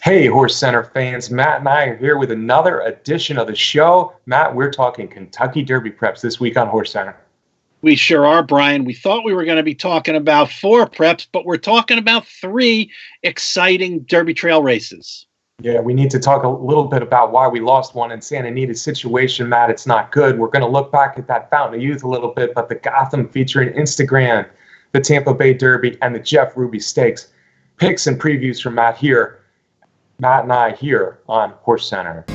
Hey, HorseCenter fans, Matt and I are here with another edition of the show. Matt, we're talking Kentucky Derby preps this week on HorseCenter. We sure are, Brian. We thought we were going to be talking about 4 preps, but we're talking about 3 exciting Derby Trail races. Yeah, we need to talk a little bit about why we lost one in Santa Anita situation, Matt. It's not good. We're going to look back at that Fountain of Youth a little bit, but the Gotham featuring Instagram, the Tampa Bay Derby, and the Jeff Ruby Stakes. Picks and previews from Matt and I here on HorseCenter.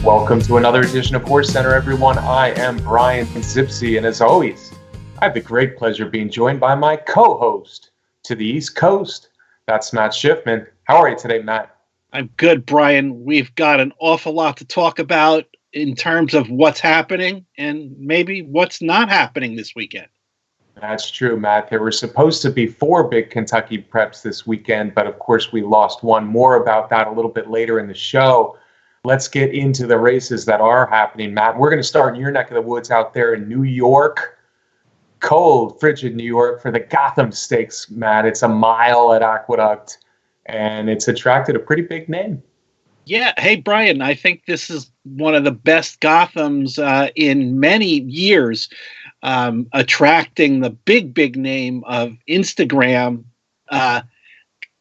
Welcome to another edition of HorseCenter, everyone. I am Brian Zipsy, and as always, I have the great pleasure of being joined by my co-host to the East Coast. That's Matt Schiffman. How are you today, Matt? I'm good, Brian. We've got an awful lot to talk about in terms of what's happening and maybe what's not happening this weekend. That's true, Matt. There were supposed to be 4 big Kentucky preps this weekend, but of course we lost one. More about that a little bit later in the show. Let's get into the races that are happening, Matt. We're going to start in your neck of the woods out there in New York. Cold, frigid New York for the Gotham Stakes, Matt. It's a mile at Aqueduct, and it's attracted a pretty big name. Yeah. Hey, Brian, I think this is one of the best Gothams in many years. Attracting the big name of Instagram.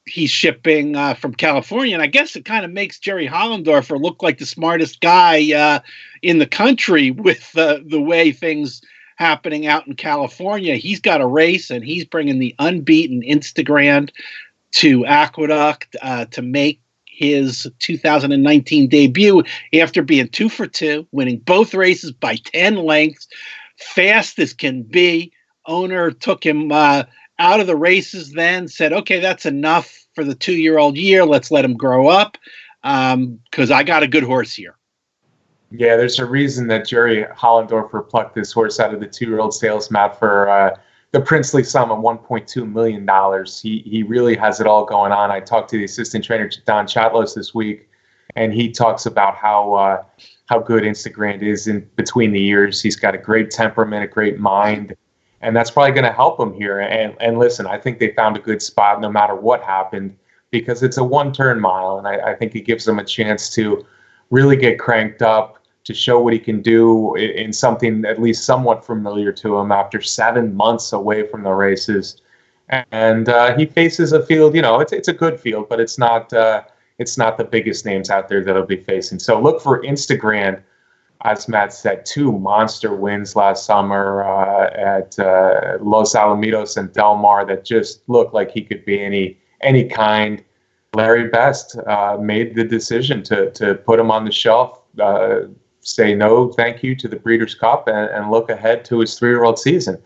He's shipping from California, and I guess it kind of makes Jerry Hollendorfer look like the smartest guy in the country with the way things happening out in California. He's got a race, and he's bringing the unbeaten Instagram to Aqueduct to make his 2019 debut after being 2 for 2, winning both races by 10 lengths. Fast as can be. Owner took him out of the races then, said, okay, that's enough for the 2-year-old year. Let's let him grow up because I got a good horse here. Yeah, there's a reason that Jerry Hollendorfer plucked this horse out of the 2-year-old sales, Matt, for the princely sum of $1.2 million. He really has it all going on. I talked to the assistant trainer, Don Chatlos, this week, and he talks about how good Instagram is in between the years. He's got a great temperament, a great mind, and that's probably going to help him here. And listen, I think they found a good spot no matter what happened because it's a 1-turn mile, and I think it gives them a chance to really get cranked up, to show what he can do in something at least somewhat familiar to him after 7 months away from the races. And he faces a field, it's a good field, but it's not the biggest names out there that he'll be facing. So look for Instagram, as Matt said, 2 monster wins last summer at Los Alamitos and Del Mar that just looked like he could be any kind. Larry Best made the decision to put him on the shelf, say no thank you to the Breeders' Cup, and look ahead to his 3-year-old season.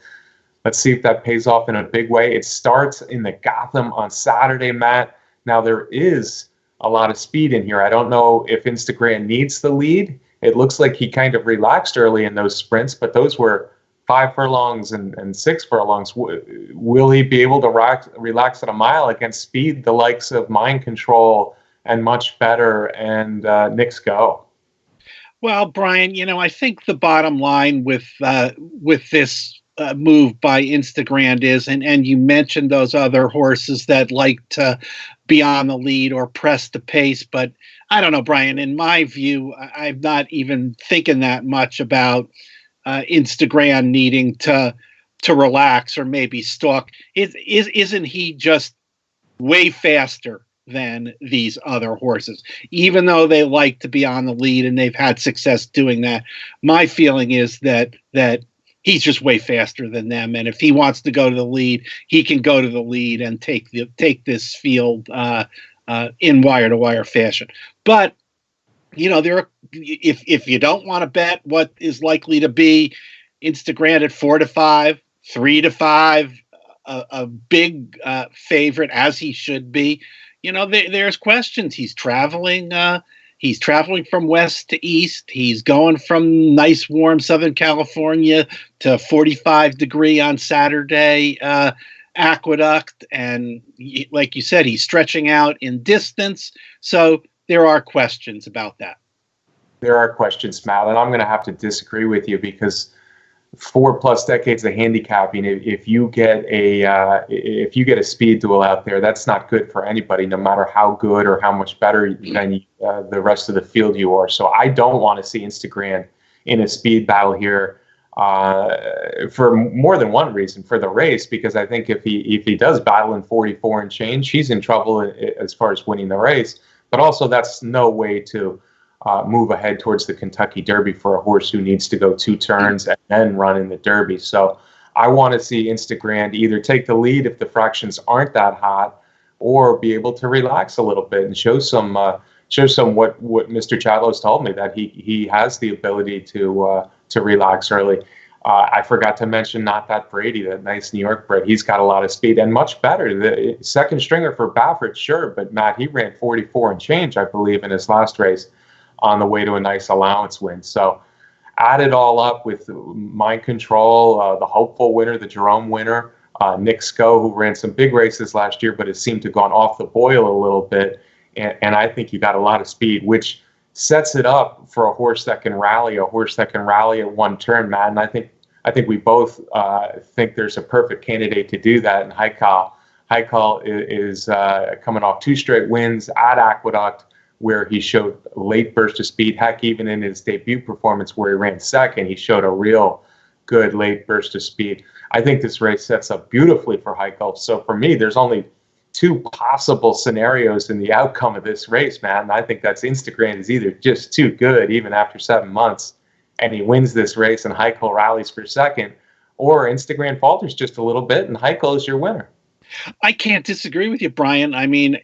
Let's see if that pays off in a big way. It starts in the Gotham on Saturday, Matt. Now there is a lot of speed in here. I don't know if Instagram needs the lead. It looks like he kind of relaxed early in those sprints, but those were 5 furlongs and 6 furlongs. Will he be able to relax at a mile against speed, the likes of Mind Control and Much Better and Nick's Go? Well, Brian, I think the bottom line with this move by Instagram is, and you mentioned those other horses that like to be on the lead or press the pace, but I don't know, Brian, in my view, I'm not even thinking that much about Instagram needing to relax or maybe stalk. Isn't he just way faster than these other horses, even though they like to be on the lead and they've had success doing that? My feeling is that he's just way faster than them, and if he wants to go to the lead, he can go to the lead and take this field in wire-to-wire fashion. But if you don't want to bet what is likely to be Instagram at 4-5, 3-5, a big favorite as he should be, there's questions. He's traveling from west to east. He's going from nice, warm Southern California to 45 degree on Saturday Aqueduct. And like you said, he's stretching out in distance. So there are questions about that. There are questions, Matt, and I'm going to have to disagree with you because 4+ decades of handicapping. If you get a speed duel out there, that's not good for anybody, no matter how good or how much better than the rest of the field you are. So I don't want to see Instagram in a speed battle here, for more than one reason. For the race, because I think if he does battle in 44 and change, he's in trouble as far as winning the race. But also, that's no way to move ahead towards the Kentucky Derby for a horse who needs to go 2 turns and then run in the Derby. So I want to see Instagram either take the lead if the fractions aren't that hot, or be able to relax a little bit and show some what Mr. Chatlos told me, that he has the ability to relax early. I forgot to mention Not That Brady, that nice New York bred. He's got a lot of speed and much better. The second stringer for Baffert, sure, but Matt, he ran 44 and change, I believe, in his last race, on the way to a nice allowance win. So add it all up with Mind Control, the hopeful winner, the Jerome winner, Nick Sco, who ran some big races last year, but has seemed to have gone off the boil a little bit. And I think you got a lot of speed, which sets it up for a horse that can rally at one turn, Matt. And I think we both think there's a perfect candidate to do that. And Haikal is coming off 2 straight wins at Aqueduct, where he showed a late burst of speed. Heck, even in his debut performance where he ran second, he showed a real good late burst of speed. I think this race sets up beautifully for Heiko. So for me, there's only 2 possible scenarios in the outcome of this race, man. And I think that's Instagram is either just too good, even after 7 months, and he wins this race and Heiko rallies for second, or Instagram falters just a little bit and Heiko is your winner. I can't disagree with you, Brian. I mean,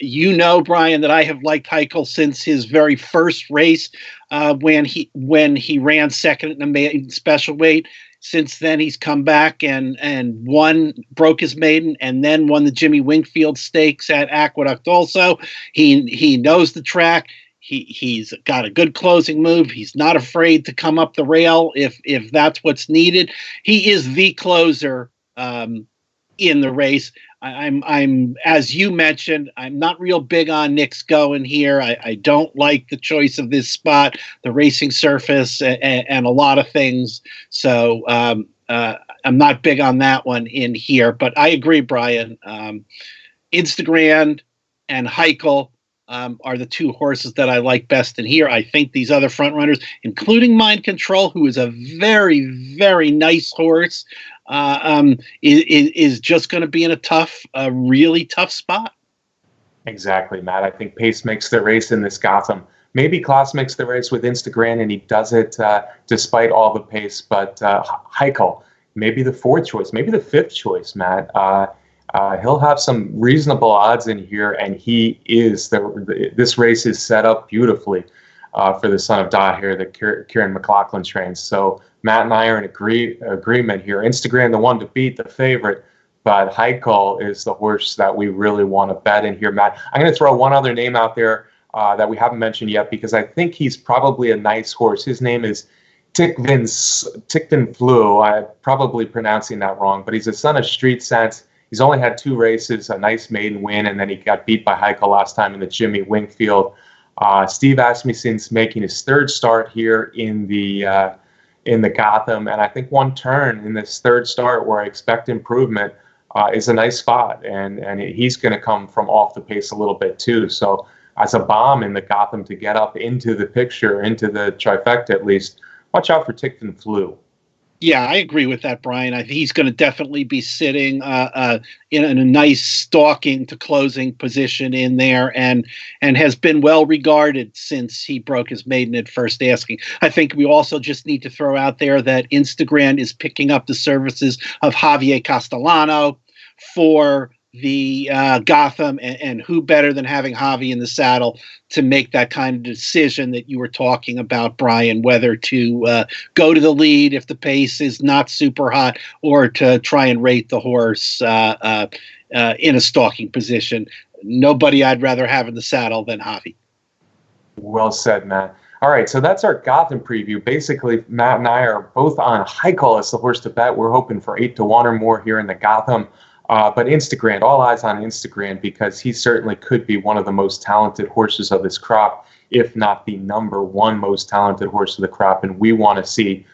Brian, that I have liked Heichel since his very first race, when he ran second in the maiden special weight. Since then, he's come back and broke his maiden, and then won the Jimmy Wingfield Stakes at Aqueduct. Also, he knows the track. He's got a good closing move. He's not afraid to come up the rail if that's what's needed. He is the closer in the race. I'm as you mentioned, I'm not real big on Nick's going here. I don't like the choice of this spot, the racing surface, and a lot of things. So I'm not big on that one in here. But I agree, Brian. Instagram and Heichel are the 2 horses that I like best in here. I think these other front runners, including Mind Control, who is a very, very nice horse, is just going to be in a really tough spot. Exactly, Matt. I think pace makes the race in this Gotham. Maybe Klaas makes the race with Instagram, and he does it despite all the pace. But Heichel, maybe the 4th choice, maybe the 5th choice, Matt. He'll have some reasonable odds in here, and he is this race is set up beautifully for the son of Daher, the Kieran McLaughlin trains. So Matt and I are in agreement here. Instagram, the one to beat, the favorite, but Heichel is the horse that we really want to bet in here, Matt. I'm going to throw one other name out there that we haven't mentioned yet, because I think he's probably a nice horse. His name is Tickton Flu. I'm probably pronouncing that wrong, but he's a son of Street Sense. He's only had 2 races, a nice maiden win, and then he got beat by Heichel last time in the Jimmy Wingfield. Steve Asmussen's making his 3rd start here in the Gotham, and I think 1 turn in this 3rd start, where I expect improvement, is a nice spot, and he's going to come from off the pace a little bit too. So as a bomb in the Gotham to get up into the picture, into the trifecta at least, watch out for Tickton Flu. Yeah, I agree with that, Brian. I think he's going to definitely be sitting in a nice stalking to closing position in there, and has been well regarded since he broke his maiden at First Asking. I think we also just need to throw out there that Instagram is picking up the services of Javier Castellano for the Gotham, and who better than having Javi in the saddle to make that kind of decision that you were talking about, Brian, whether to go to the lead if the pace is not super hot, or to try and rate the horse in a stalking position. Nobody I'd rather have in the saddle than Javi. Well said, Matt. All right, so that's our Gotham preview. Basically, Matt and I are both on Heichel as the horse to bet. We're hoping for 8-1 or more here in the Gotham. But Instagram, all eyes on Instagram, because he certainly could be one of the most talented horses of this crop, if not the #1 most talented horse of the crop. And we want to see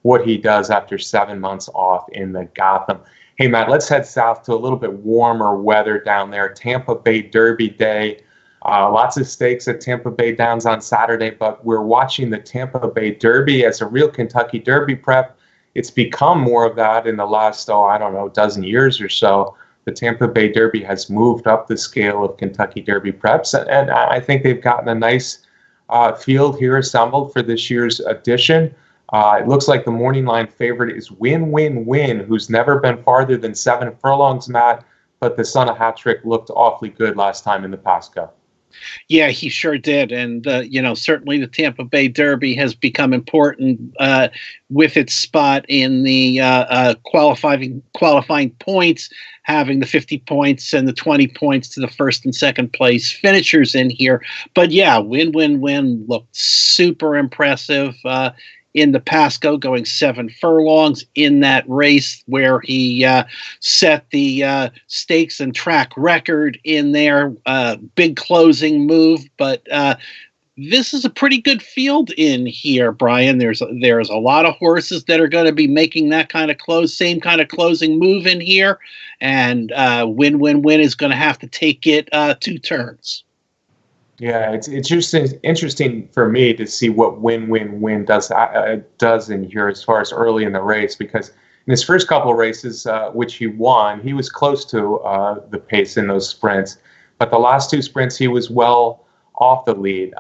what he does after 7 months off in the Gotham. Hey, Matt, let's head south to a little bit warmer weather down there. Tampa Bay Derby Day. Lots of stakes at Tampa Bay Downs on Saturday, but we're watching the Tampa Bay Derby as a real Kentucky Derby prep. It's become more of that in the last, dozen years or so. The Tampa Bay Derby has moved up the scale of Kentucky Derby preps, and I think they've gotten a nice field here assembled for this year's edition. It looks like the morning line favorite is Win Win Win, who's never been farther than 7 furlongs, Matt, but the son of Hat-Trick looked awfully good last time in the Pasco. Yeah, he sure did. And, certainly the Tampa Bay Derby has become important with its spot in the qualifying points, having the 50 points and the 20 points to the first and second place finishers in here. But yeah, Win Win Win looked super impressive in the Pasco, going 7 furlongs in that race where he set the stakes and track record in there. Big closing move, but this is a pretty good field in here, Brian. There's a lot of horses that are going to be making that kind of same kind of closing move in here, and Win Win Win is going to have to take it 2 turns. Yeah, it's interesting for me to see what Win Win Win does in here as far as early in the race, because in his first couple of races, which he won, he was close to the pace in those sprints. But the last 2 sprints, he was well off the lead.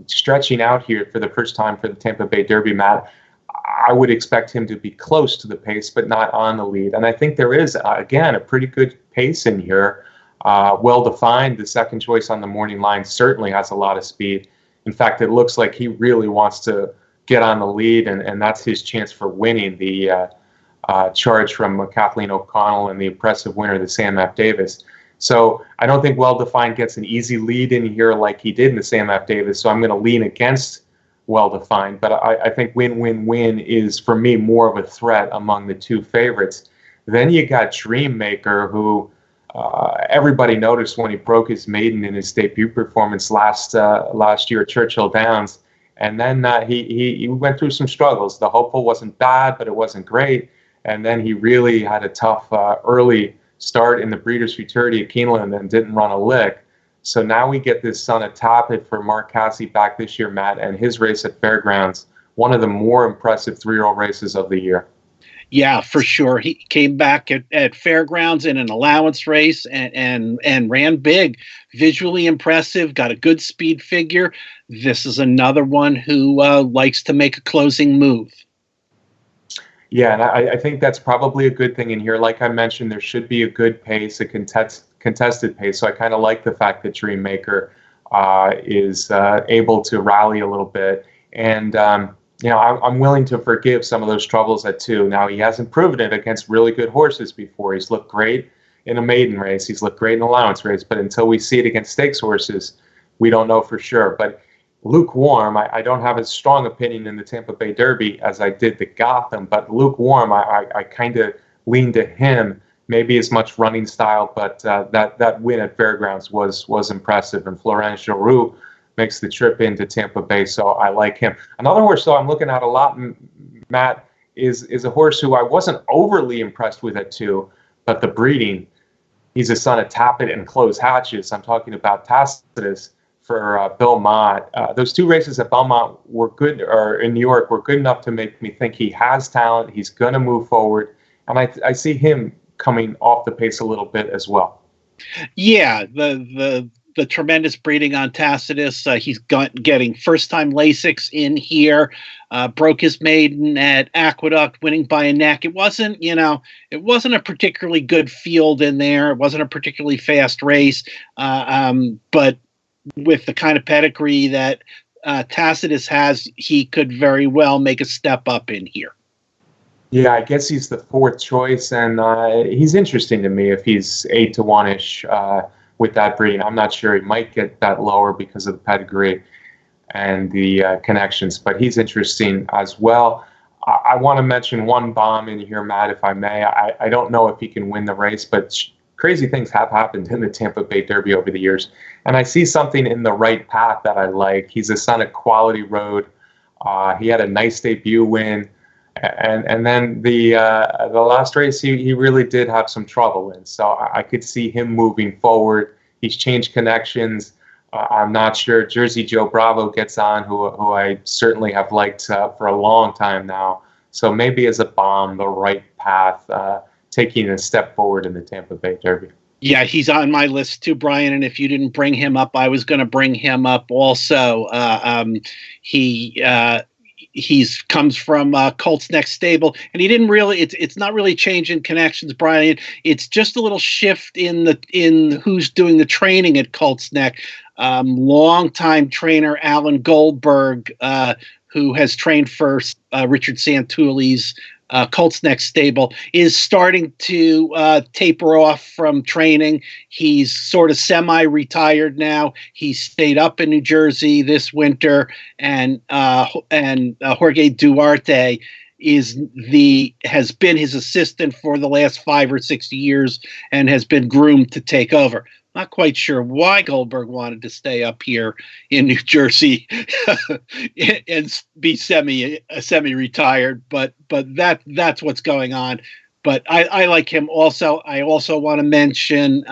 Stretching out here for the first time for the Tampa Bay Derby, Matt, I would expect him to be close to the pace, but not on the lead. And I think there is, again, a pretty good pace in here. Well-defined. The second choice on the morning line certainly has a lot of speed. In fact, it looks like he really wants to get on the lead, and that's his chance for winning the charge from Kathleen O'Connell and the impressive winner, the Sam F. Davis. So I don't think Well-Defined gets an easy lead in here like he did in the Sam F. Davis, so I'm going to lean against Well-Defined. But I think Win Win Win is, for me, more of a threat among the 2 favorites. Then you got Dreammaker, who everybody noticed when he broke his maiden in his debut performance last year at Churchill Downs. And then he went through some struggles. The Hopeful wasn't bad, but it wasn't great. And then he really had a tough early start in the Breeders' Futurity at Keeneland and didn't run a lick. So now we get this son of Tappet for Mark Casse back this year, Matt, and his race at Fairgrounds, one of the more impressive 3-year-old races of the year. Yeah, for sure. He came back at Fairgrounds in an allowance race and ran big, visually impressive, got a good speed figure. This is another one who likes to make a closing move. Yeah, and I think that's probably a good thing in here. Like I mentioned, there should be a good pace, a contested pace. So I kind of like the fact that Dreammaker is able to rally a little bit. And I'm willing to forgive some of those troubles at 2. Now, he hasn't proven it against really good horses before. He's looked great in a maiden race. He's looked great in an allowance race. But until we see it against stakes horses, we don't know for sure. But lukewarm, I don't have as strong opinion in the Tampa Bay Derby as I did the Gotham. But lukewarm, I kind of lean to him. Maybe as much running style, but that win at Fairgrounds was impressive. And Florent Geroux makes the trip into Tampa Bay, so I like him. Another horse, though, I'm looking at a lot, Matt, is a horse who I wasn't overly impressed with at 2, but the breeding, he's a son of Tappet and Close Hatches. I'm talking about Tacitus for Belmont. Those 2 races at Belmont were good, or in New York, were good enough to make me think he has talent, he's going to move forward, and I see him coming off the pace a little bit as well. Yeah, the tremendous breeding on Tacitus. He's getting first-time Lasix in here. Broke his maiden at Aqueduct, winning by a neck. It wasn't a particularly good field in there. It wasn't a particularly fast race. But with the kind of pedigree that Tacitus has, he could very well make a step up in here. Yeah, I guess he's the 4th choice, and he's interesting to me if he's 8-1-ish with that breeding. I'm not sure. He might get that lower because of the pedigree and the connections, but he's interesting as well. I want to mention one bomb in here, Matt, if I may. I don't know if he can win the race, but crazy things have happened in the Tampa Bay Derby over the years, and I see something in the right path that I like. He's a son of Quality Road. He had a nice debut win And then the last race he really did have some trouble in. So I could see him moving forward. He's changed connections. I'm not sure Jersey Joe Bravo gets on, who I certainly have liked for a long time now. So maybe as a bomb, the right path, taking a step forward in the Tampa Bay Derby. Yeah, he's on my list too, Brian. And if you didn't bring him up, I was going to bring him up also. He's comes from Colts Neck Stable, and he didn't really. It's not really changing connections, Brian. It's just a little shift in who's doing the training at Colts Neck. Longtime trainer Alan Goldberg, who has trained for Richard Santuli's Colts Neck Stable, is starting to taper off from training. He's sort of semi-retired now. He stayed up in New Jersey this winter, and Jorge Duarte has been his assistant for the last 5 or 6 years and has been groomed to take over. Not quite sure why Goldberg wanted to stay up here in New Jersey and be semi-retired, but that's what's going on. But I like him also. I also want to mention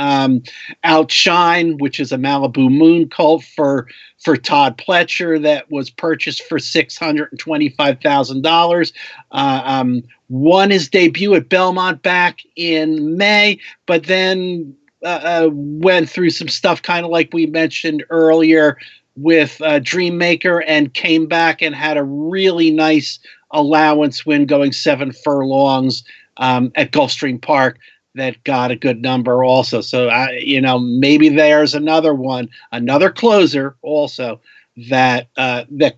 Outshine, which is a Malibu Moon colt for Todd Pletcher that was purchased for $625,000. Won his debut at Belmont back in May, but then went through some stuff, kind of like we mentioned earlier with Dreammaker, and came back and had a really nice allowance win, going 7 furlongs at Gulfstream Park that got a good number also. So maybe there's another closer also that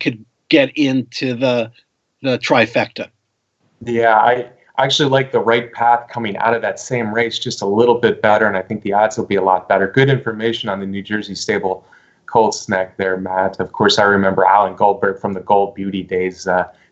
could get into the trifecta. Yeah, I actually like the right path coming out of that same race just a little bit better, and I think the odds will be a lot better. Good information on the New Jersey stable Colts Neck there, Matt. Of course, I remember Alan Goldberg from the Gold Beauty days,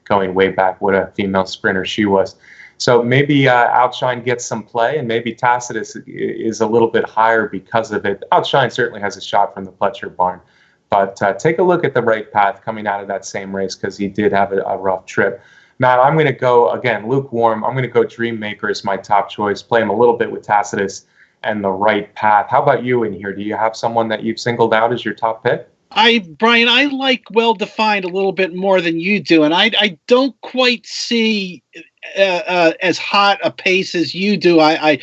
going way back. What a female sprinter she was. So maybe Outshine gets some play, and maybe Tacitus is a little bit higher because of it. Outshine certainly has a shot from the Pletcher barn, but take a look at the right path coming out of that same race, because he did have a rough trip. Matt, I'm going to go, again, lukewarm. I'm going to go Dreammaker as my top choice, play him a little bit with Tacitus and the right path. How about you in here? Do you have someone that you've singled out as your top pick? Brian, I like Well-Defined a little bit more than you do, and I don't quite see as hot a pace as you do. I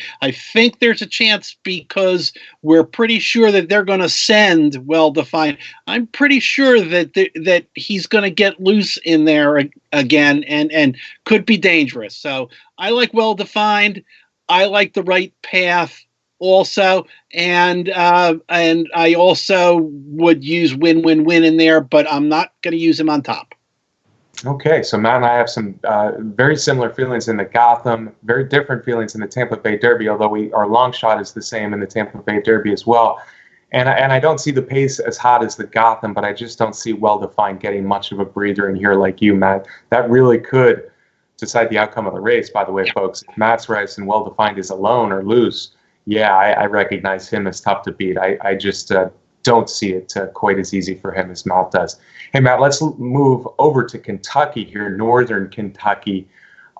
think there's a chance, because we're pretty sure that they're going to send Well-Defined. I'm pretty sure that he's going to get loose in there again and could be dangerous. So I like Well-Defined. I like the right path also, and I also would use win-win-win in there, but I'm not going to use him on top. Okay, so Matt and I have some very similar feelings in the Gotham, very different feelings in the Tampa Bay Derby, although our long shot is the same in the Tampa Bay Derby as well. And I don't see the pace as hot as the Gotham, but I just don't see Well-Defined getting much of a breather in here like you, Matt. That really could decide the outcome of the race, by the way, folks. If Matt's race and Well-Defined is alone or loose, yeah, I recognize him as tough to beat. I just don't see it quite as easy for him as Matt does. Hey, Matt, let's move over to Kentucky here, northern Kentucky,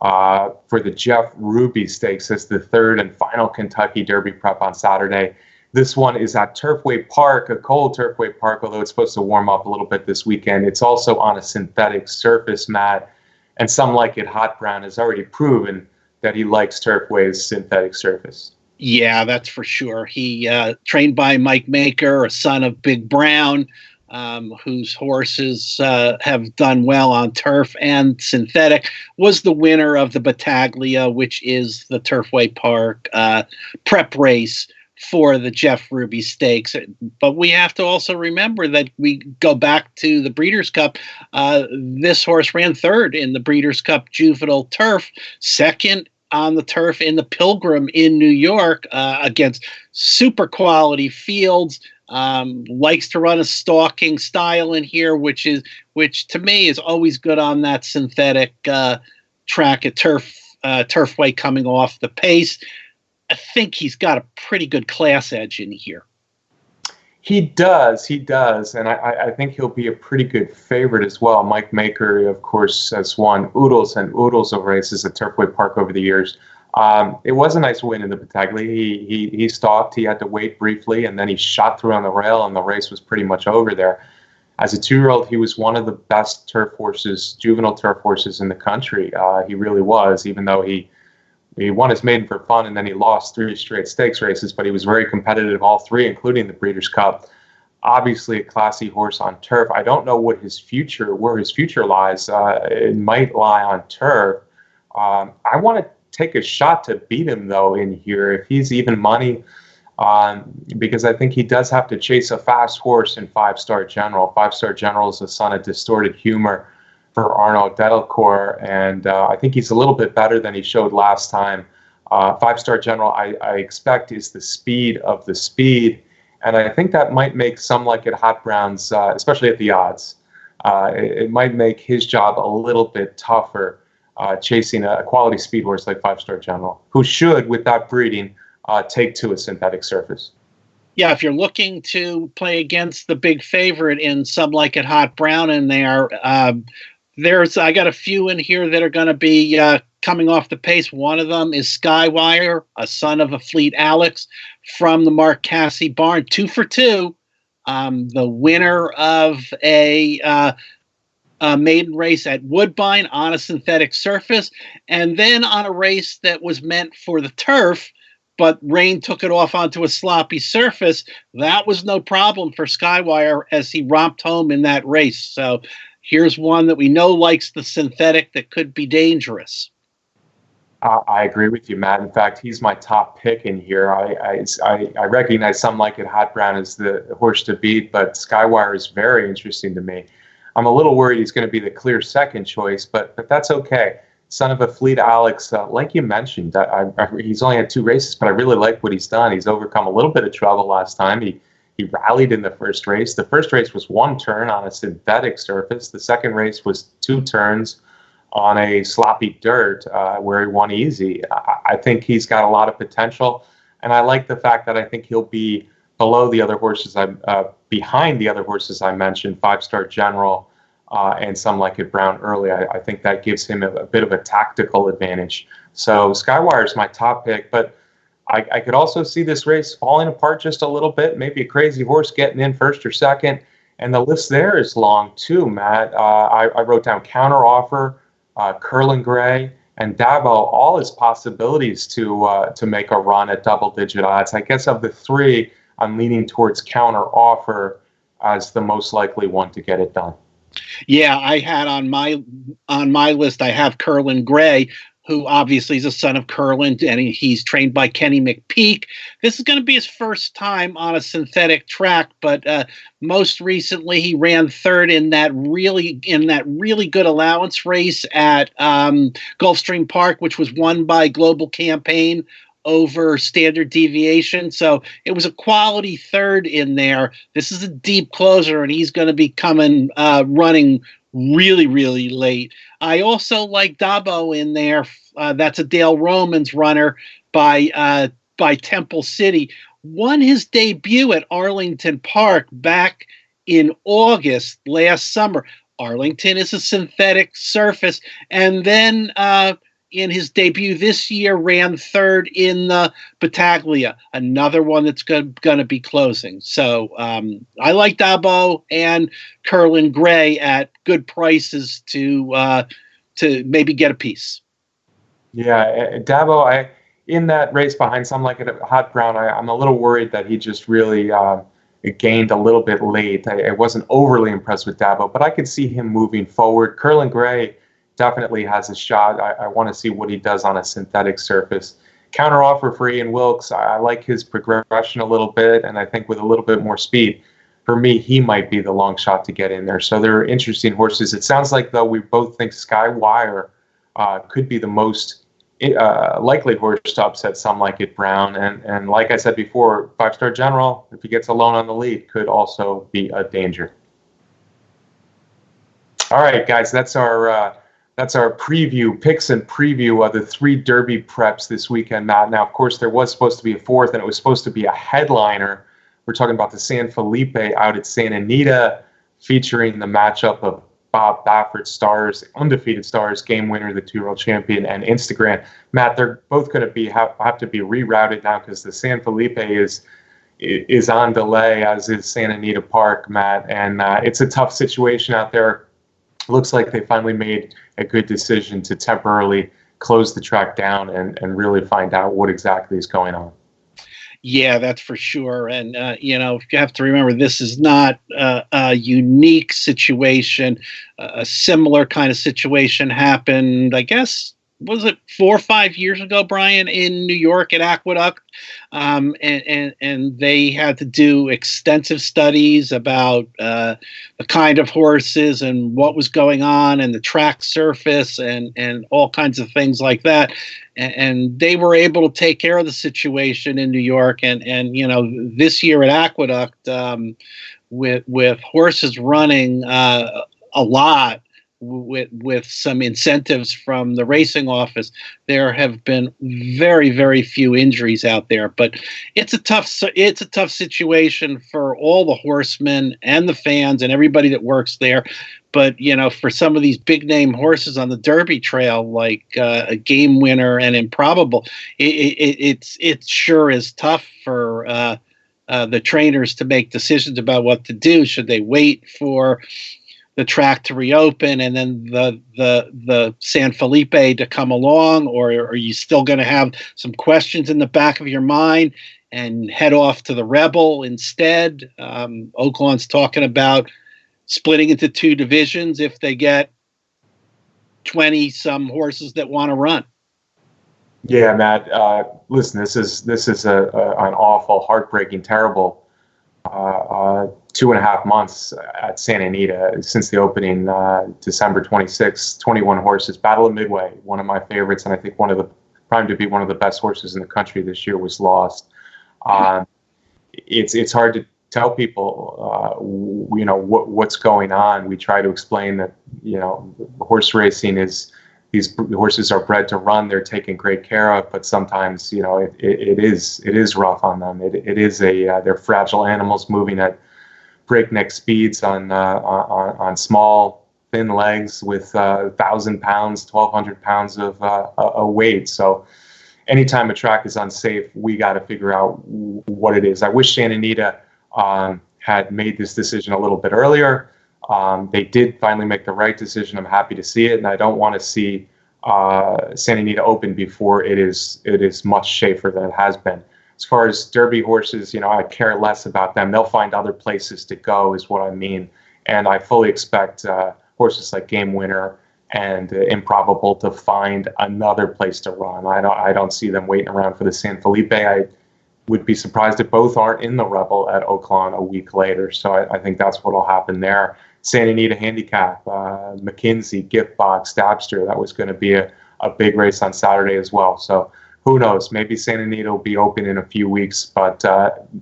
for the Jeff Ruby Stakes. It's the third and final Kentucky Derby prep on Saturday. This one is at Turfway Park, a cold Turfway Park, although it's supposed to warm up a little bit this weekend. It's also on a synthetic surface, Matt, and some like it. Hot Brown has already proven that he likes Turfway's synthetic surface. Yeah, that's for sure. He trained by Mike Maker, a son of Big Brown, whose horses have done well on turf and synthetic, was the winner of the Battaglia, which is the Turfway Park prep race for the Jeff Ruby Stakes. But we have to also remember that we go back to the Breeders' Cup. This horse ran third in the Breeders' Cup Juvenile Turf, second on the turf in the Pilgrim in New York, against super quality fields. Likes to run a stalking style in here, which to me is always good on that synthetic track at Turfway coming off the pace. I think he's got a pretty good class edge in here. he does, and I think he'll be a pretty good favorite as well. Mike Maker, of course, has won oodles and oodles of races at Turfway Park over the years. It was a nice win in the Battaglia. He stalked, he had to wait briefly, and then he shot through on the rail, and the race was pretty much over there. As a 2-year-old, he was one of the best turf horses, juvenile turf horses in the country. He really was, even though he won his maiden for fun, and then he lost 3 straight stakes races, but he was very competitive all 3, including the Breeders' Cup. Obviously a classy horse on turf. I don't know where his future lies. It might lie on turf. I want to take a shot to beat him, though, in here, if he's even money, because I think he does have to chase a fast horse in 5-Star General. 5-Star General is the son of Distorted Humor for Arnaud Delacour, and I think he's a little bit better than he showed last time. 5-Star General, I expect, is the speed of the speed, and I think that might make Some Like It Hot Browns, especially at the odds, it might make his job a little bit tougher chasing a quality speed horse like 5-Star General, who should, with that breeding, take to a synthetic surface. Yeah, if you're looking to play against the big favorite in Some Like It Hot Brown in there, I got a few in here that are going to be coming off the pace. One of them is Skywire, a son of a Fleet Alex from the Mark Casse barn, 2 for 2. The winner of a maiden race at Woodbine on a synthetic surface, and then on a race that was meant for the turf, but rain took it off onto a sloppy surface. That was no problem for Skywire as he romped home in that race. So here's one that we know likes the synthetic that could be dangerous. I agree with you, Matt. In fact, he's my top pick in here. I recognize Some Like It Hot Brown as the horse to beat, but Skywire is very interesting to me. I'm a little worried he's going to be the clear second choice, but that's okay. Son of a Fleet Alex, like you mentioned, he's only had 2 races, but I really like what he's done. He's overcome a little bit of trouble last time. He rallied in the first race. The first race was 1 turn on a synthetic surface. The second race was 2 turns on a sloppy dirt where he won easy. I think he's got a lot of potential, and I like the fact that I think he'll be below the other horses, behind the other horses I mentioned, 5-Star General and Some Like It Brown early. I think that gives him a bit of a tactical advantage. So Skywire is my top pick, but I could also see this race falling apart just a little bit, maybe a crazy horse getting in first or second, and the list there is long too, Matt. I wrote down Counteroffer, Curlin Gray, and Dabo, all his possibilities to make a run at double-digit odds. I guess of the 3, I'm leaning towards Counteroffer as the most likely one to get it done. Yeah, I had on my list, I have Curlin Gray, who obviously is a son of Curlin, and he's trained by Kenny McPeak. This is going to be his first time on a synthetic track, but most recently he ran 3rd in that really good allowance race at Gulfstream Park, which was won by Global Campaign over standard deviation. So it was a quality 3rd in there. This is a deep closer, and he's going to be coming running really, really late. I also like Dabo in there. That's a Dale Romans runner by Temple City. Won his debut at Arlington Park back in August last summer. Arlington is a synthetic surface, and then in his debut this year ran 3rd in the Battaglia, another one that's going to be closing. So I like Dabo and Curlin Gray at good prices to maybe get a piece. Yeah, Dabo, in that race behind Some Like It Hot Brown, I'm a little worried that he just really gained a little bit late. I wasn't overly impressed with Dabo, but I could see him moving forward. Curlin Gray definitely has a shot. I want to see what he does on a synthetic surface. Counteroffer for Ian Wilkes. I like his progression a little bit, and I think with a little bit more speed, for me, he might be the long shot to get in there. So they're interesting horses. It sounds like, though, we both think Skywire could be the most likely horse to upset Some Like It Brown. And like I said before, 5-Star General, if he gets alone on the lead, could also be a danger. All right, guys, that's our preview, picks and preview of the 3 Derby preps this weekend, Matt. Now, of course, there was supposed to be a 4th, and it was supposed to be a headliner, We're talking about the San Felipe out at Santa Anita, featuring the matchup of Bob Baffert Stars, undefeated Stars, game winner, the 2-year-old champion, and Instagram. Matt, they're both going to have to be rerouted now because the San Felipe is on delay, as is Santa Anita Park, Matt, and it's a tough situation out there. Looks like they finally made a good decision to temporarily close the track down and really find out what exactly is going on. Yeah, that's for sure. And, you have to remember, this is not a unique situation. A similar kind of situation happened, I guess, was it 4 or 5 years ago, Brian, in New York at Aqueduct? And they had to do extensive studies about the kind of horses and what was going on and the track surface and all kinds of things like that. And they were able to take care of the situation in New York. And this year at Aqueduct, with horses running a lot, with some incentives from the racing office, there have been very, very few injuries out there. But it's a tough situation for all the horsemen and the fans and everybody that works there. But for some of these big name horses on the Derby trail, like a Game Winner and Improbable, it sure is tough for the trainers to make decisions about what to do. Should they wait for the track to reopen and then the San Felipe to come along, or are you still going to have some questions in the back of your mind and head off to the Rebel instead? Oaklawn's talking about splitting into 2 divisions if they get 20 some horses that want to run. Yeah, Matt. Listen, this is an awful, heartbreaking, terrible 2.5 months at Santa Anita since the opening, December 26th. 21 horses, Battle of Midway, one of my favorites, and I think primed to be one of the best horses in the country this year, was lost. It's hard to tell people, what's going on. We try to explain that, horse racing is, these horses are bred to run. They're taken great care of, but sometimes, it is rough on them. It is they're fragile animals moving at breakneck speeds on small, thin legs with 1,000 pounds, 1,200 pounds of a weight. So anytime a track is unsafe, we got to figure out what it is. I wish Santa Anita had made this decision a little bit earlier. They did finally make the right decision. I'm happy to see it, and I don't want to see Santa Anita open before it is much safer than it has been. As far as Derby horses, I care less about them. They'll find other places to go, is what I mean. And I fully expect horses like Game Winner and Improbable to find another place to run. I don't see them waiting around for the San Felipe. I would be surprised if both aren't in the Rebel at Oaklawn a week later. So I think that's what will happen there. Santa Anita Handicap, McKinsey, Gift Box, Stabster, that was going to be a big race on Saturday as well. So who knows? Maybe Santa Anita will be open in a few weeks, but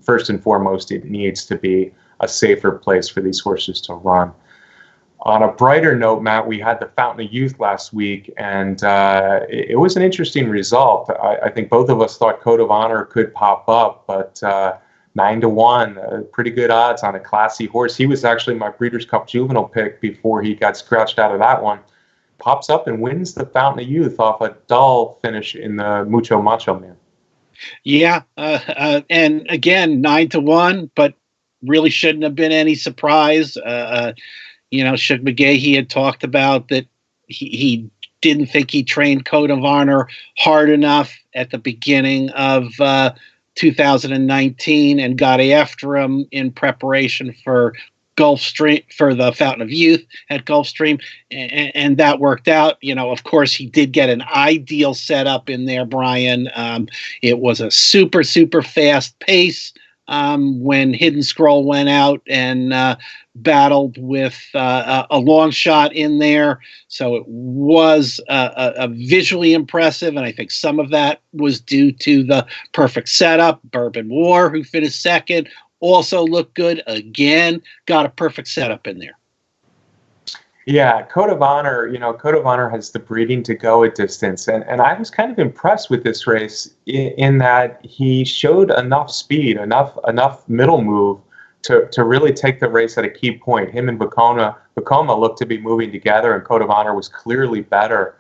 first and foremost, it needs to be a safer place for these horses to run. On a brighter note, Matt, we had the Fountain of Youth last week, and it was an interesting result. I think both of us thought Code of Honor could pop up, but 9-1, pretty good odds on a classy horse. He was actually my Breeders' Cup Juvenile pick before he got scratched out of that one. Pops up and wins the Fountain of Youth off a dull finish in the Mucho Macho Man. Yeah, and again, 9-1, but really shouldn't have been any surprise. Shug McGahee had talked about that he didn't think he trained Code of Honor hard enough at the beginning of 2019 and got after him in preparation for Gulfstream, for the Fountain of Youth at Gulfstream, and that worked out. Of course, he did get an ideal setup in there, Brian. It was a super, super fast pace when Hidden Scroll went out and battled with a long shot in there. So it was a visually impressive, and I think some of that was due to the perfect setup. Bourbon War, who finished second, also looked good. Again, got a perfect setup in there. Yeah, Code of Honor, Code of Honor has the breeding to go at distance. And I was kind of impressed with this race in that he showed enough speed, enough middle move to really take the race at a key point. Him and Bacoma looked to be moving together, and Code of Honor was clearly better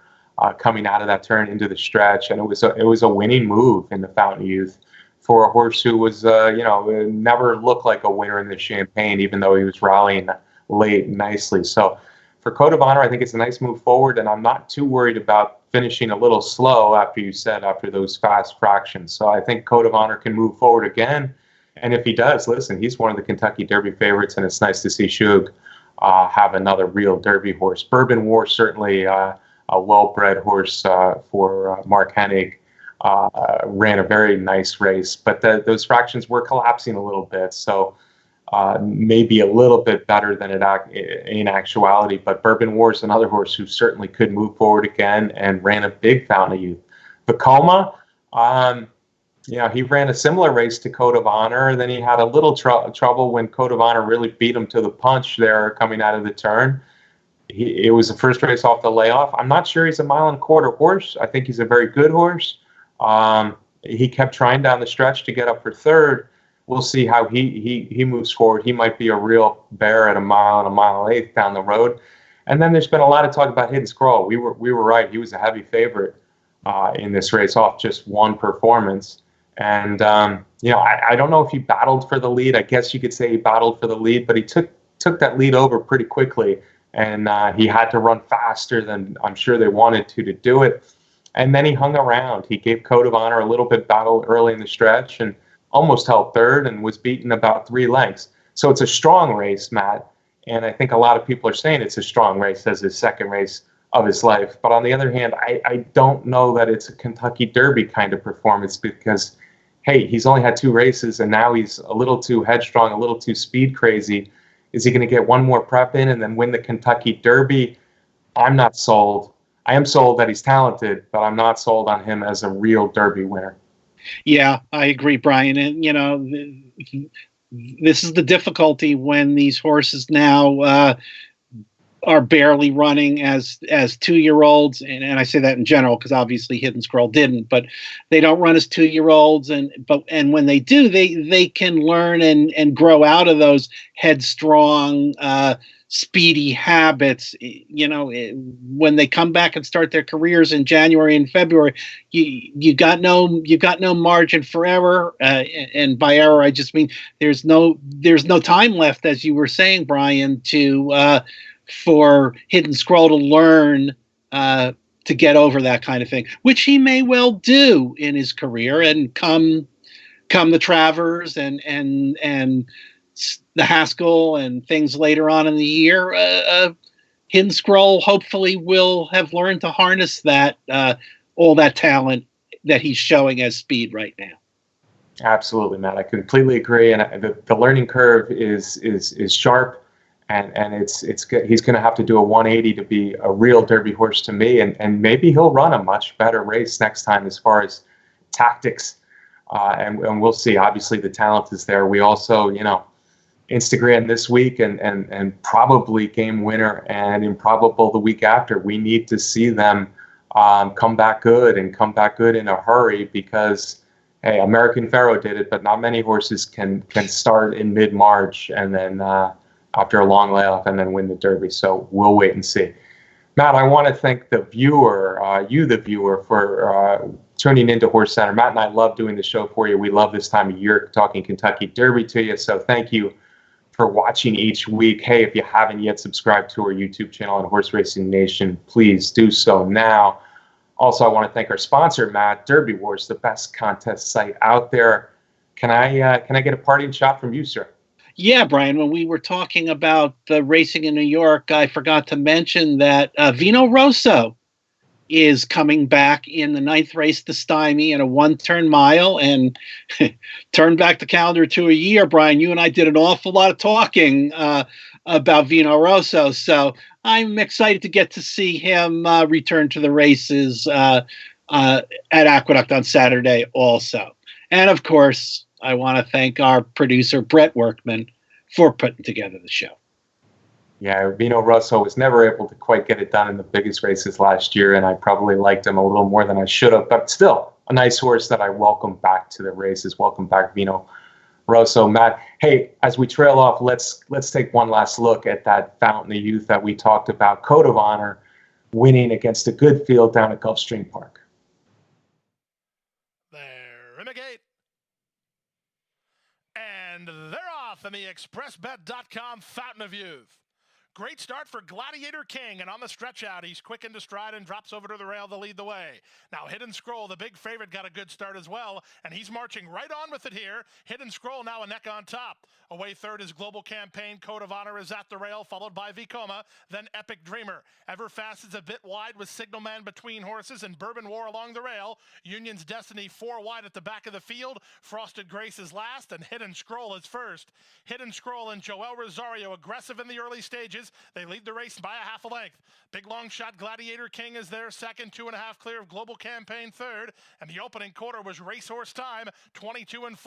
coming out of that turn into the stretch. And it was a winning move in the Fountain Youth for a horse who was, never looked like a winner in the Champagne, even though he was rallying late nicely. So for Code of Honor, I think it's a nice move forward, and I'm not too worried about finishing a little slow after those fast fractions. So I think Code of Honor can move forward again. And if he does, listen, he's one of the Kentucky Derby favorites, and it's nice to see Shug have another real Derby horse. Bourbon War, certainly a well-bred horse for Mark Hennig. Ran a very nice race, but those fractions were collapsing a little bit. So maybe a little bit better than in actuality. But Bourbon War is another horse who certainly could move forward again and ran a big Fountain of Youth. Vekoma, he ran a similar race to Code of Honor. Then he had a little trouble when Code of Honor really beat him to the punch there coming out of the turn. It was the first race off the layoff. I'm not sure he's a 1.25 mile horse. I think he's a very good horse. He kept trying down the stretch to get up for third. We'll see how he moves forward. He might be a real bear at 1 mile and 1.1 miles down the road. And then there's been a lot of talk about Hidden Scroll. We were right. He was a heavy favorite in this race off just one performance. And I don't know if he battled for the lead. I guess you could say he battled for the lead, but he took that lead over pretty quickly, and he had to run faster than I'm sure they wanted to do it. And then he hung around. He gave Code of Honor a little bit battle early in the stretch and almost held third and was beaten about 3 lengths. So it's a strong race, Matt. And I think a lot of people are saying it's a strong race as his second race of his life. But on the other hand, I don't know that it's a Kentucky Derby kind of performance because, hey, he's only had 2 races and now he's a little too headstrong, a little too speed crazy. Is he going to get one more prep in and then win the Kentucky Derby? I'm not sold. I am sold that he's talented, but I'm not sold on him as a real Derby winner. Yeah, I agree, Brian. And, this is the difficulty when these horses now are barely running as 2-year-olds. And I say that in general because obviously Hidden Scroll didn't, but they don't run as 2-year-olds. And when they do, they can learn and grow out of those headstrong, speedy habits. When they come back and start their careers in January and February, you got no margin for error, and by error I just mean there's no time left, as you were saying, Brian, for Hidden Scroll to learn to get over that kind of thing, which he may well do in his career, and come the Travers and the Haskell and things later on in the year, Hidden Scroll hopefully will have learned to harness that all that talent that he's showing as speed right now. Absolutely, Matt. I completely agree, and the learning curve is sharp, and it's good. He's going to have to do a 180 to be a real Derby horse to me, and maybe he'll run a much better race next time as far as tactics, and we'll see. Obviously, the talent is there. We also, Instagram this week and probably Game Winner and Improbable the week after. We need to see them come back good in a hurry because, hey, American Pharoah did it, but not many horses can start in mid-March and then after a long layoff and then win the Derby. So we'll wait and see. Matt, I want to thank the viewer, for tuning into HorseCenter. Matt and I love doing the show for you. We love this time of year talking Kentucky Derby to you. So thank you for watching each week. Hey, if you haven't yet subscribed to our YouTube channel on Horse Racing Nation, please do so now. Also, I want to thank our sponsor, Matt, Derby Wars, the best contest site out there. Can I get a parting shot from you, sir? Yeah, Brian, when we were talking about the racing in New York, I forgot to mention that Vino Rosso is coming back in the 9th race to Stymie in a 1-turn mile, and turn back the calendar to a year, Brian. You and I did an awful lot of talking about Vino Rosso, so I'm excited to get to see him return to the races at Aqueduct on Saturday also. And of course, I want to thank our producer, Brett Workman, for putting together the show. Yeah, Vino Rosso was never able to quite get it done in the biggest races last year, and I probably liked him a little more than I should have. But still, a nice horse that I welcome back to the races. Welcome back, Vino Rosso. Matt, hey, as we trail off, let's take one last look at that Fountain of Youth that we talked about. Code of Honor winning against a good field down at Gulfstream Park. They're in the gate. And they're off in the expressbet.com Fountain of Youth. Great start for Gladiator King, and on the stretch out, he's quick into stride and drops over to the rail to lead the way. Now, Hidden Scroll, the big favorite, got a good start as well, and he's marching right on with it here. Hidden Scroll now a neck on top. Away third is Global Campaign. Code of Honor is at the rail, followed by Vekoma, then Epic Dreamer. Everfast is a bit wide with Signalman between horses and Bourbon War along the rail. Union's Destiny 4 wide at the back of the field. Frosted Grace is last, and Hidden Scroll is first. Hidden Scroll and Joel Rosario aggressive in the early stages. They lead the race by a half a length. Big long shot Gladiator King is there second, 2.5 clear of Global Campaign third, and the opening quarter was Racehorse Time, 22-4.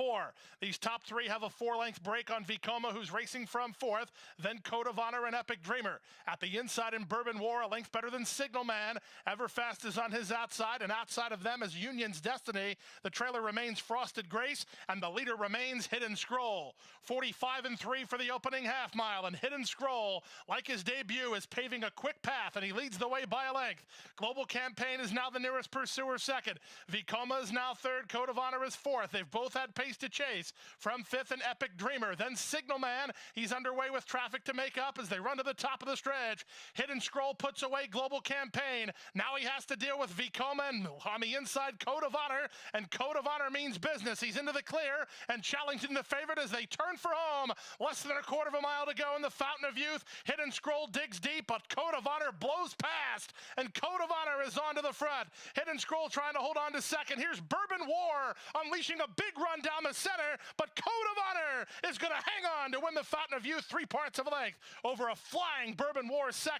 These top three have a 4-length break on Vekoma, who's racing from fourth, then Code of Honor and Epic Dreamer. At the inside in Bourbon War, a length better than Signalman. Everfast is on his outside, and outside of them is Union's Destiny. The trailer remains Frosted Grace, and the leader remains Hidden Scroll. 45-3 for the opening half mile, and Hidden Scroll, like his debut, is paving a quick path, and he leads the way by a length. Global Campaign is now the nearest pursuer second. Vekoma is now third. Code of Honor is fourth. They've both had pace to chase. From fifth, an Epic Dreamer. Then Signalman. He's underway with traffic to make up as they run to the top of the stretch. Hidden Scroll puts away Global Campaign. Now he has to deal with Vekoma, and on the inside, Code of Honor. And Code of Honor means business. He's into the clear, and Challenging the favorite as they turn for home. Less than a quarter of a mile to go in the Fountain of Youth. Hidden Scroll digs deep, but Code of Honor blows past, and Code of Honor is on to the front. Hidden Scroll trying to hold on to second. Here's Bourbon War unleashing a big run down the center, but Code of Honor is going to hang on to win the Fountain of Youth 3 parts of a length over a flying Bourbon War second.